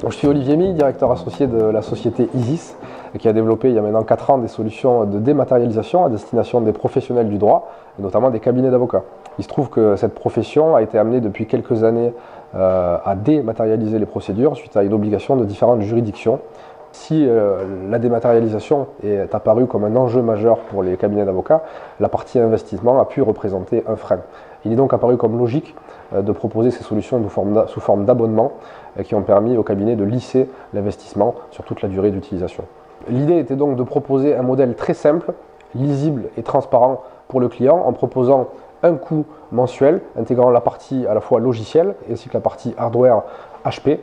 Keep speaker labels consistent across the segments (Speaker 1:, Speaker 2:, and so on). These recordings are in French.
Speaker 1: Je suis Olivier Mille, directeur associé de la société Isis, qui a développé il y a maintenant 4 ans des solutions de dématérialisation à destination des professionnels du droit, et notamment des cabinets d'avocats. Il se trouve que cette profession a été amenée depuis quelques années à dématérialiser les procédures suite à une obligation de différentes juridictions. Si la dématérialisation est apparue comme un enjeu majeur pour les cabinets d'avocats, la partie investissement a pu représenter un frein. Il est donc apparu comme logique de proposer ces solutions sous forme d'abonnement qui ont permis aux cabinets de lisser l'investissement sur toute la durée d'utilisation. L'idée était donc de proposer un modèle très simple, lisible et transparent pour le client en proposant un coût mensuel intégrant la partie à la fois logicielle ainsi que la partie hardware HP,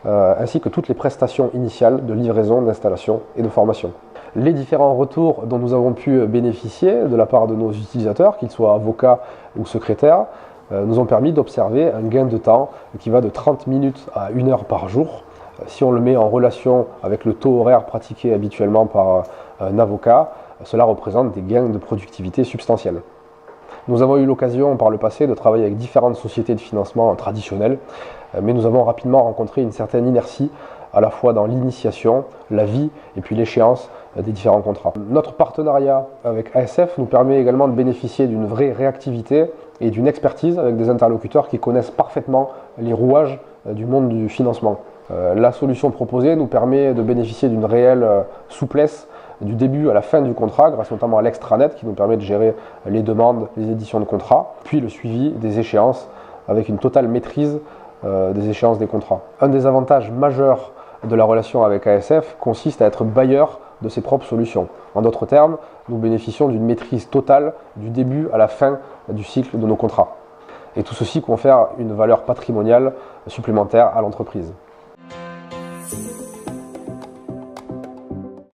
Speaker 1: ainsi que toutes les prestations initiales de livraison, d'installation et de formation. Les différents retours dont nous avons pu bénéficier de la part de nos utilisateurs, qu'ils soient avocats ou secrétaires, nous ont permis d'observer un gain de temps qui va de 30 minutes à 1 heure par jour. Si on le met en relation avec le taux horaire pratiqué habituellement par un avocat, cela représente des gains de productivité substantiels. Nous avons eu l'occasion par le passé de travailler avec différentes sociétés de financement traditionnelles, mais nous avons rapidement rencontré une certaine inertie à la fois dans l'initiation, la vie et puis l'échéance des différents contrats. Notre partenariat avec ASF nous permet également de bénéficier d'une vraie réactivité et d'une expertise avec des interlocuteurs qui connaissent parfaitement les rouages du monde du financement. La solution proposée nous permet de bénéficier d'une réelle souplesse du début à la fin du contrat, grâce notamment à l'extranet qui nous permet de gérer les demandes, les éditions de contrats, puis le suivi des échéances avec une totale maîtrise des échéances des contrats. Un des avantages majeurs de la relation avec ASF consiste à être bailleur de ses propres solutions. En d'autres termes, nous bénéficions d'une maîtrise totale du début à la fin du cycle de nos contrats. Et tout ceci confère une valeur patrimoniale supplémentaire à l'entreprise.